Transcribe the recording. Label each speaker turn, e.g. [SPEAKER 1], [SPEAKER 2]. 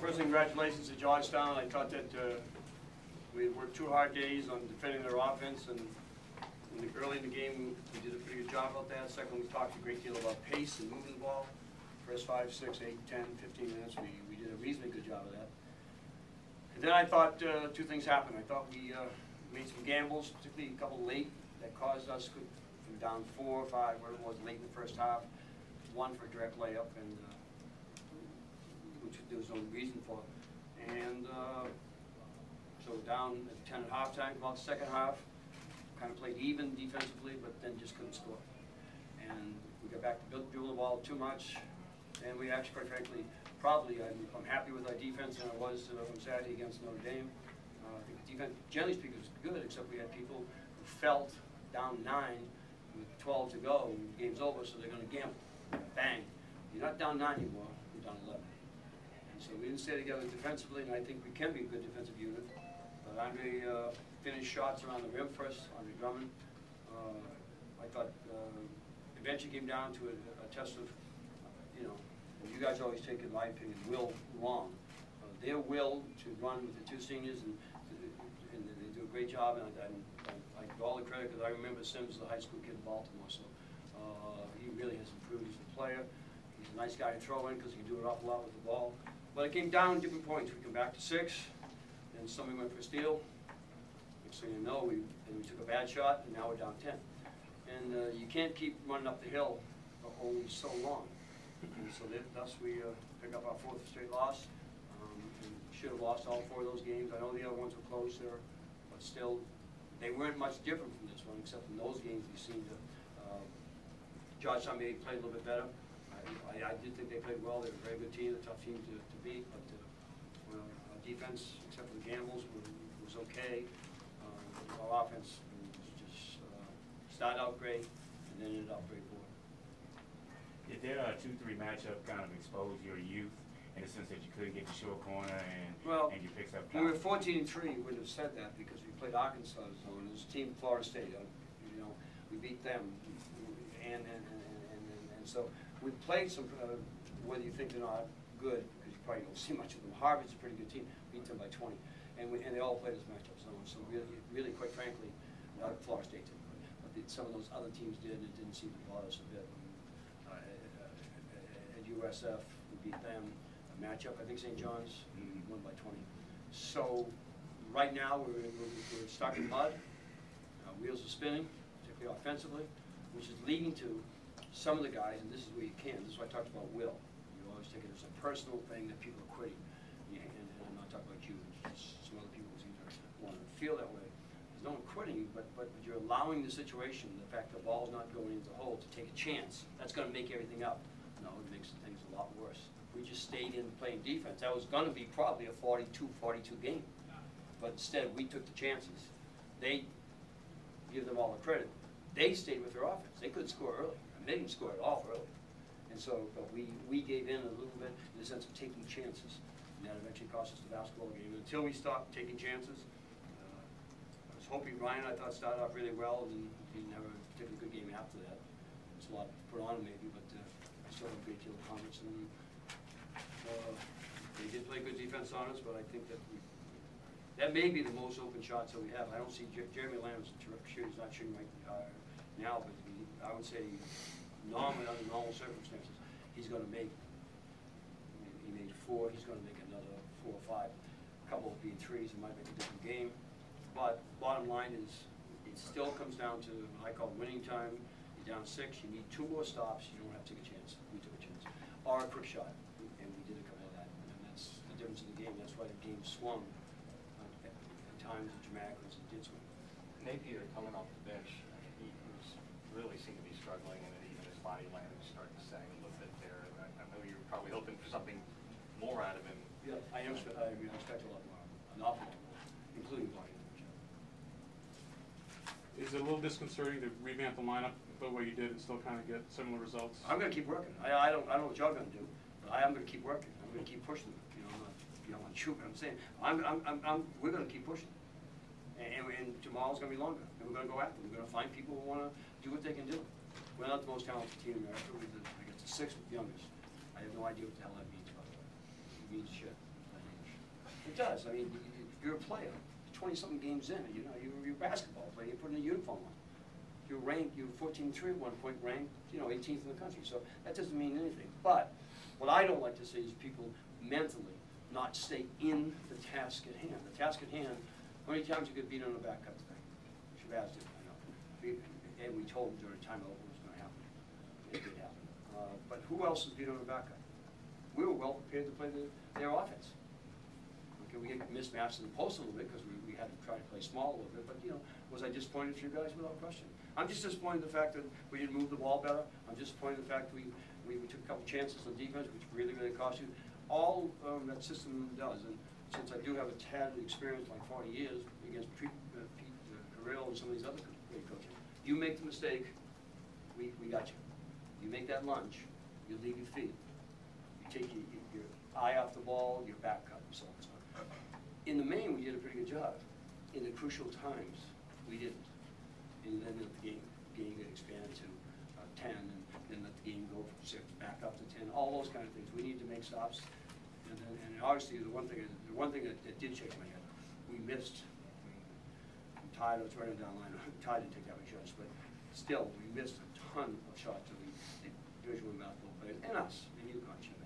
[SPEAKER 1] First, congratulations to Georgetown. I thought that we had worked 2 hard days on defending their offense, and early in the game we did a pretty good job about that. Second, we talked a great deal about pace and moving the ball. First 5, 6, 8, 10, 15 minutes, we did a reasonably good job of that. And then I thought 2 things happened. I thought we made some gambles, particularly a couple late, that caused us from down 4 or 5, whatever it was, late in the first half. 1 for a direct layup, and which there was no reason for. And so down at 10 at halftime, about the second half, kind of played even defensively, but then just couldn't score. And we got back to dribble the ball too much, and we actually, quite frankly, probably I'm happy with our defense than I was on Saturday against Notre Dame. I think the defense, generally speaking, was good, except we had people who felt down 9 with 12 to go, and the game's over, so they're going to gamble. Bang. You're not down 9 anymore, you're down 11. And so we didn't stay together defensively, and I think we can be a good defensive unit. But Andre finished shots around the rim first, Andre Drummond. I thought eventually came down to a test of, you know, you guys always take, in my opinion, Will Long. Their will to run with the 2 seniors, and they do a great job, and I give all the credit, because I remember Sims, the high school kid in Baltimore, so he really has improved as a player. He's a nice guy to throw in because he can do an awful lot with the ball. But it came down to different points. We come back to 6, and somebody went for a steal. So you know, we took a bad shot, and now we're down 10. And you can't keep running up the hill for only so long. And so thus we pick up our 4th straight loss. And should have lost all 4 of those games. I know the other ones were closer, but still, they weren't much different from this one, except in those games we seemed to. Georgetown maybe played a little bit better. I did think they played well. They were a very good team, a tough team to beat. But our defense, except for the gambles, was okay. Our offense was just started out great and then ended up very poor.
[SPEAKER 2] Did their 2-3 matchup kind of expose your youth in the sense that you couldn't get to short corner and you picked up?
[SPEAKER 1] When we were 14-3, we would have said that because we played Arkansas zone. It was team Florida State. You know, we beat them. And so we played some, whether you think they're not good, because you probably don't see much of them. Harvard's a pretty good team, beat them by 20, and they all played as matchups. So really, quite frankly, not Florida State did, but some of those other teams did, and it didn't seem to bother us a bit. At USF, we beat them. A matchup, I think St. John's won by 20. So right now we're stuck in mud. Our wheels are spinning, particularly offensively, which is leading to some of the guys, and this is where you can, this is why I talked about Will. You always take it as a personal thing that people are quitting. And I'm not talking about you, some other people seem to want to feel that way. There's no one quitting, but you're allowing the situation, the fact the ball's not going into the hole, to take a chance. That's going to make everything up. No, it makes things a lot worse. We just stayed in playing defense. That was going to be probably a 42-42 game. But instead, we took the chances. They, give them all the credit, they stayed with their offense. They couldn't score early. They didn't score at all early. And so, but we gave in a little bit in the sense of taking chances. And that eventually cost us the basketball game. Until we stopped taking chances, I was hoping Ryan, I thought, started off really well, and he never took a good game after that. It's a lot to put on him maybe, but I still have a great deal of confidence in them. They did play good defense on us, but I think that that may be the most open shots that we have. I don't see Jeremy Lamb's a terrific shooter. He's not shooting right now, but I would say normally, under normal circumstances, he's going to make, he made 4, he's going to make another 4 or 5. A couple will be 3s, it might make a different game. But bottom line is, it still comes down to what I call winning time. You're down 6, you need 2 more stops, you don't have to take a chance. We took a chance. Or a quick shot, and we did a couple of that. And that's the difference in the game. That's why the game swung at times as dramatically as it did swing.
[SPEAKER 3] Napier coming off the bench, he really seemed to be struggling, and even his body language started to sag a little bit there. And I know you're probably hoping for something more out of him.
[SPEAKER 1] Yeah, I expect a lot more, an awful lot more, including body language.
[SPEAKER 4] Is it a little disconcerting to revamp the lineup the way you did and still kind of get similar results?
[SPEAKER 1] I'm going to keep working. I don't know what y'all going to do, but I am going to keep working. I'm going to keep pushing. You know, you don't want to shoot, but I'm saying we're going to keep pushing. And tomorrow's going to be longer. And we're going to go after it. We're going to find people who want to do what they can do. We're not the most talented team in America. I guess the 6th youngest. I have no idea what the hell that means, by the way. It means shit. I It does. I mean, you're a player. 20-something games in, you know, you're a basketball player. You're putting a uniform on. You're ranked. You're 14-3 at one point, ranked, you know, 18th in the country. So that doesn't mean anything. But what I don't like to see is people mentally not stay in the task at hand. The task at hand. How many times you get beat on the back cut today? Shabazz did, I know. And we told him during timeout what was going to happen. It did happen. But who else is beat on the back cut? We were well prepared to play their offense. Okay, we get mismatched in the post a little bit because we had to try to play small a little bit. But, you know, was I disappointed for you guys? Without question. I'm just disappointed in the fact that we didn't move the ball better. I'm disappointed in the fact that we took a couple chances on defense, which really, really cost you. All that system does, and since I do have a tad experience, like 40 years, against Pete Carrillo and some of these other great coaches, you make the mistake, we got you. You make that lunge, you leave your feet. You take your eye off the ball, your back cut, and so on and so on. In the main, we did a pretty good job. In the crucial times, we didn't. And then let the game get expanded to 10, and then let the game go from 6 back up to 10. All those kind of things. We need to make stops. And obviously, the one thing that did shake my head, we missed. Ty was running down the line. Ty didn't take that many shots, but still, we missed a ton of shots to the Division I basketball players and us, and UConn.